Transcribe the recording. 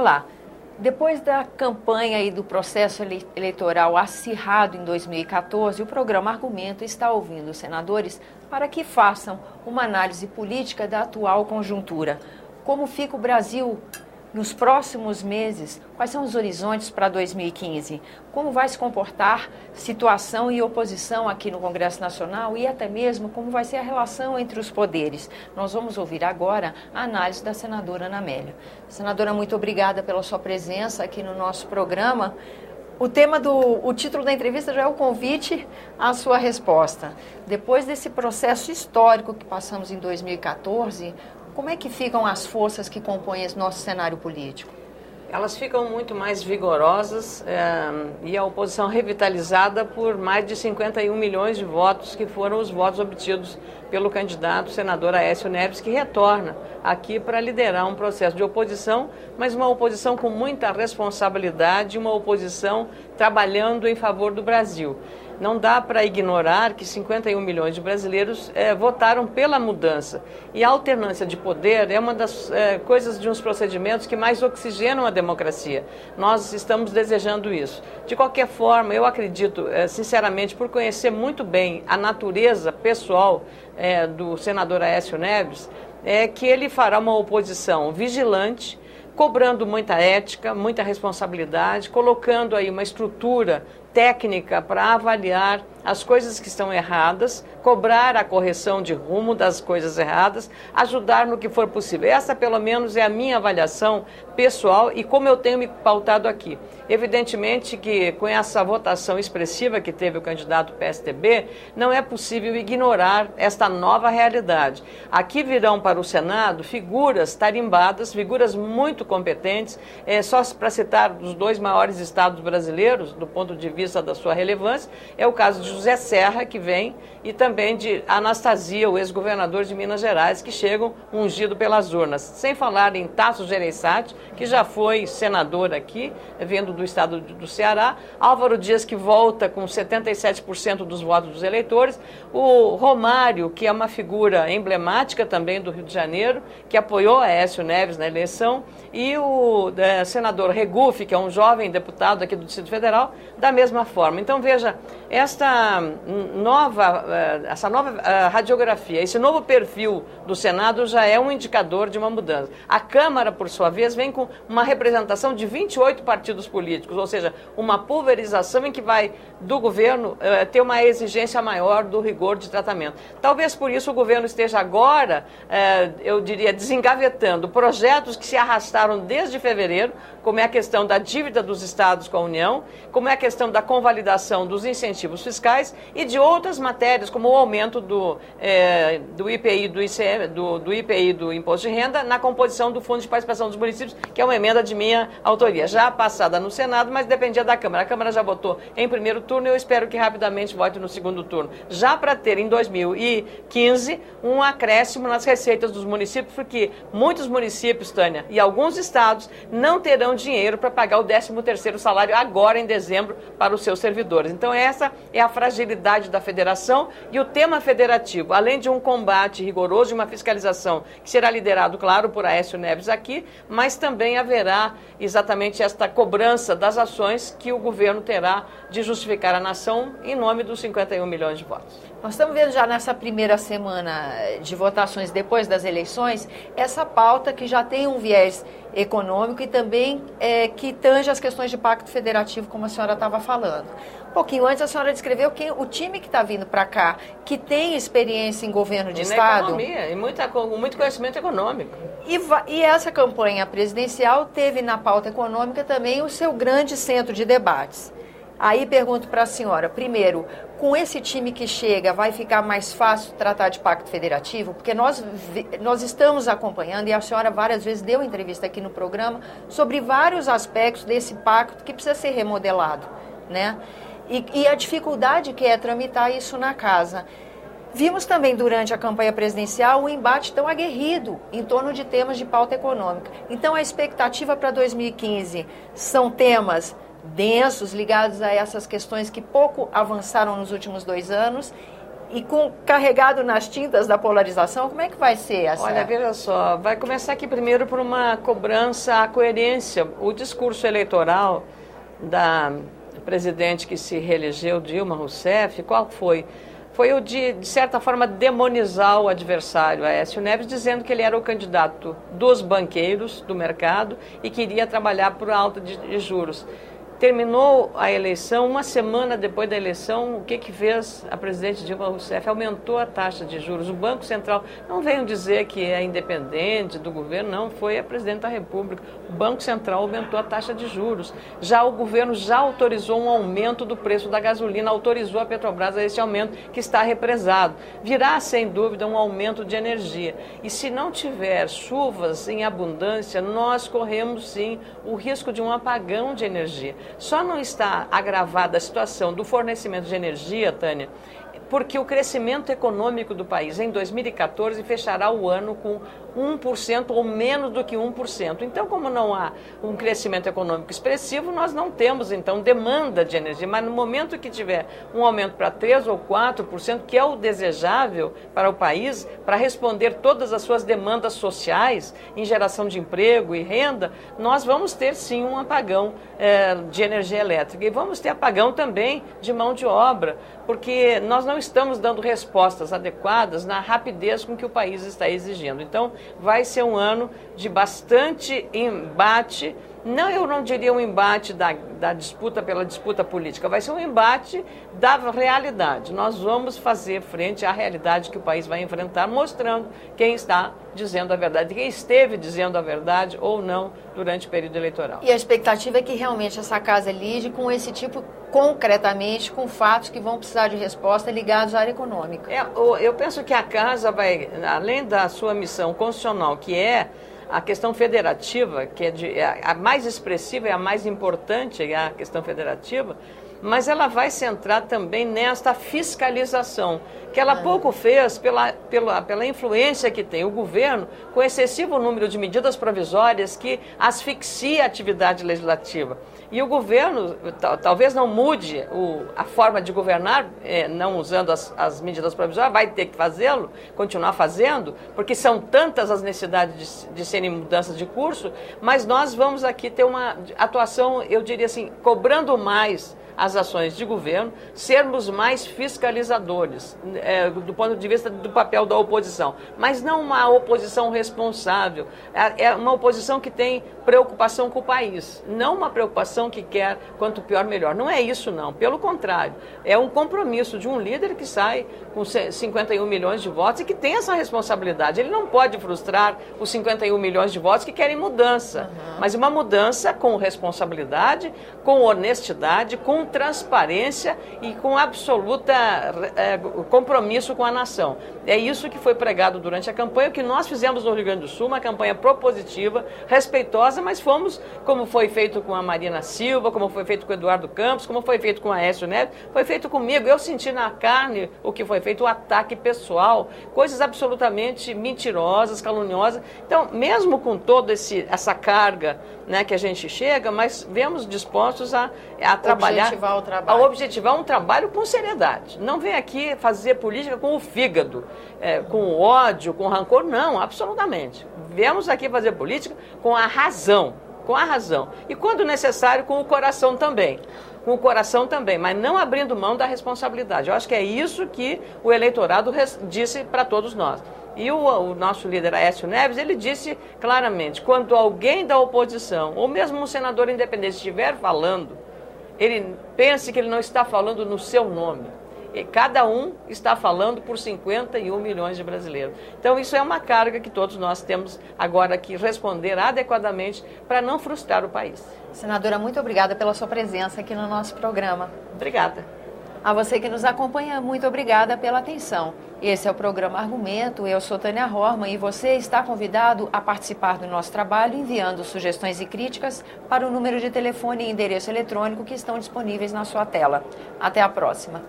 Olá, depois da campanha e do processo eleitoral acirrado em 2014, o programa Argumento está ouvindo os senadores para que façam uma análise política da atual conjuntura. Como fica o Brasil nos próximos meses? Quais são os horizontes para 2015? Como vai se comportar situação e oposição aqui no Congresso Nacional e até mesmo como vai ser a relação entre os poderes? Nós vamos ouvir agora a análise da senadora Ana Amélia. Senadora, muito obrigada pela sua presença aqui no nosso programa. O título da entrevista já é o convite à sua resposta. Depois desse processo histórico que passamos em 2014, como é que ficam as forças que compõem esse nosso cenário político? Elas ficam muito mais vigorosas e a oposição revitalizada por mais de 51 milhões de votos, que foram os votos obtidos pelo candidato senador Aécio Neves, que retorna aqui para liderar um processo de oposição, mas uma oposição com muita responsabilidade, uma oposição trabalhando em favor do Brasil. Não dá para ignorar que 51 milhões de brasileiros votaram pela mudança. E a alternância de poder é uma das coisas de uns procedimentos que mais oxigenam a democracia. Nós estamos desejando isso. De qualquer forma, eu acredito, sinceramente, por conhecer muito bem a natureza pessoal do senador Aécio Neves, que ele fará uma oposição vigilante, cobrando muita ética, muita responsabilidade, colocando aí uma estrutura técnica para avaliar as coisas que estão erradas, cobrar a correção de rumo das coisas erradas, ajudar no que for possível. Essa, pelo menos, é a minha avaliação pessoal e como eu tenho me pautado aqui. Evidentemente que com essa votação expressiva que teve o candidato PSDB, não é possível ignorar esta nova realidade. Aqui virão para o Senado figuras tarimbadas, figuras muito competentes, só para citar os dois maiores estados brasileiros, do ponto de vista da sua relevância, é o caso de José Serra, que vem, e também de Anastasia, o ex-governador de Minas Gerais, que chegam ungido pelas urnas. Sem falar em Tasso Gereissati, que já foi senador aqui, vindo do estado do Ceará, Álvaro Dias, que volta com 77% dos votos dos eleitores, o Romário, que é uma figura emblemática também do Rio de Janeiro, que apoiou Aécio Neves na eleição, e o senador Regufe, que é um jovem deputado aqui do Distrito Federal, da mesma forma. Então, veja, essa nova radiografia, esse novo perfil do Senado já é um indicador de uma mudança. A Câmara, por sua vez, vem com uma representação de 28 partidos políticos, ou seja, uma pulverização em que vai, do governo, ter uma exigência maior do rigor de tratamento. Talvez por isso o governo esteja agora, eu diria, desengavetando projetos que se arrastaram desde fevereiro, como é a questão da dívida dos estados com a União, como é a questão da convalidação dos incentivos fiscais e de outras matérias, como o aumento do IPI, do ICM, do IPI do Imposto de Renda, na composição do Fundo de Participação dos Municípios, que é uma emenda de minha autoria, já passada no Senado, mas dependia da Câmara. A Câmara já votou em primeiro turno e eu espero que rapidamente vote no segundo turno, já para ter em 2015 um acréscimo nas receitas dos municípios, porque muitos municípios, Tânia, e alguns estados não terão dinheiro para pagar o 13º salário agora em dezembro para os seus servidores. Então essa é a fragilidade da federação e o tema federativo, além de um combate rigoroso e uma fiscalização que será liderado, claro, por Aécio Neves aqui, mas também haverá exatamente esta cobrança das ações que o governo terá de justificar a nação em nome dos 51 milhões de votos. Nós estamos vendo já nessa primeira semana de votações depois das eleições, essa pauta que já tem um viés econômico e também que tange as questões de pacto federativo, como a senhora estava falando. Um pouquinho antes, a senhora descreveu que o time que está vindo para cá, que tem experiência em governo de Estado... economia, e muito conhecimento econômico. E essa campanha presidencial teve na pauta econômica também o seu grande centro de debates. Aí pergunto para a senhora, primeiro, com esse time que chega, vai ficar mais fácil tratar de pacto federativo? Porque nós estamos acompanhando, e a senhora várias vezes deu entrevista aqui no programa, sobre vários aspectos desse pacto que precisa ser remodelado, né? E a dificuldade que é tramitar isso na casa. Vimos também durante a campanha presidencial um embate tão aguerrido em torno de temas de pauta econômica. Então a expectativa para 2015 são temas densos ligados a essas questões que pouco avançaram nos últimos 2 anos e carregado nas tintas da polarização, como é que vai ser essa? Olha, veja só, vai começar aqui primeiro por uma cobrança à coerência. O discurso eleitoral da presidente que se reelegeu, Dilma Rousseff, qual foi? Foi o de certa forma, demonizar o adversário, Aécio Neves, dizendo que ele era o candidato dos banqueiros, do mercado, e queria trabalhar por alta de juros. Terminou a eleição, uma semana depois da eleição, o que fez a presidente Dilma Rousseff? Aumentou a taxa de juros. O Banco Central, não veio dizer que é independente do governo, não, foi a presidente da República. O Banco Central aumentou a taxa de juros. Já o governo já autorizou um aumento do preço da gasolina, autorizou a Petrobras a esse aumento que está represado. Virá, sem dúvida, um aumento de energia. E se não tiver chuvas em abundância, nós corremos, sim, o risco de um apagão de energia. Só não está agravada a situação do fornecimento de energia, Tânia, porque o crescimento econômico do país em 2014 fechará o ano com 1% ou menos do que 1%. Então, como não há um crescimento econômico expressivo, nós não temos, então, demanda de energia. Mas no momento que tiver um aumento para 3% ou 4%, que é o desejável para o país, para responder todas as suas demandas sociais, em geração de emprego e renda, nós vamos ter, sim, um apagão de energia elétrica. E vamos ter apagão também de mão de obra, porque nós não estamos dando respostas adequadas na rapidez com que o país está exigindo. Então, vai ser um ano de bastante embate. Não, eu não diria um embate da disputa pela disputa política, vai ser um embate da realidade. Nós vamos fazer frente à realidade que o país vai enfrentar, mostrando quem está dizendo a verdade, quem esteve dizendo a verdade ou não durante o período eleitoral. E a expectativa é que realmente essa casa lide com esse tipo, concretamente, com fatos que vão precisar de resposta ligados à área econômica. Eu penso que a casa vai, além da sua missão constitucional, que é a questão federativa, que é a mais expressiva e a mais importante, é a questão federativa, mas ela vai centrar também nesta fiscalização, que ela pouco fez pela influência que tem o governo com excessivo número de medidas provisórias que asfixia a atividade legislativa. E o governo talvez não mude a forma de governar, não usando as medidas provisórias, vai ter que fazê-lo, continuar fazendo, porque são tantas as necessidades de serem mudanças de curso, mas nós vamos aqui ter uma atuação, eu diria assim, cobrando mais as ações de governo, sermos mais fiscalizadores, do ponto de vista do papel da oposição. Mas não uma oposição responsável, é uma oposição que tem preocupação com o país, não uma preocupação que quer quanto pior melhor. Não é isso não, pelo contrário, é um compromisso de um líder que sai com 51 milhões de votos e que tem essa responsabilidade. Ele não pode frustrar os 51 milhões de votos que querem mudança, mas uma mudança com responsabilidade, com honestidade, com transparência e com absoluta compromisso com a nação. É isso que foi pregado durante a campanha, o que nós fizemos no Rio Grande do Sul, uma campanha propositiva, respeitosa, mas fomos, como foi feito com a Marina Silva, como foi feito com o Eduardo Campos, como foi feito com a Aécio Neves, foi feito comigo. Eu senti na carne o que foi feito, o ataque pessoal, coisas absolutamente mentirosas, caluniosas. Então, mesmo com toda essa carga, né, que a gente chega, mas vemos dispostos a trabalhar, a objetivar um trabalho com seriedade. Não vem aqui fazer política com o fígado, com o ódio, com o rancor, não, absolutamente. Viemos aqui fazer política com a razão, e quando necessário com o coração também. Mas não abrindo mão da responsabilidade. Eu acho que é isso que o eleitorado disse para todos nós. E o nosso líder Aécio Neves, ele disse claramente, quando alguém da oposição, ou mesmo um senador independente estiver falando, ele pense que ele não está falando no seu nome. E cada um está falando por 51 milhões de brasileiros. Então isso é uma carga que todos nós temos agora que responder adequadamente para não frustrar o país. Senadora, muito obrigada pela sua presença aqui no nosso programa. Obrigada. A você que nos acompanha, muito obrigada pela atenção. Esse é o programa Argumento, eu sou Tânia Horman e você está convidado a participar do nosso trabalho enviando sugestões e críticas para o número de telefone e endereço eletrônico que estão disponíveis na sua tela. Até a próxima.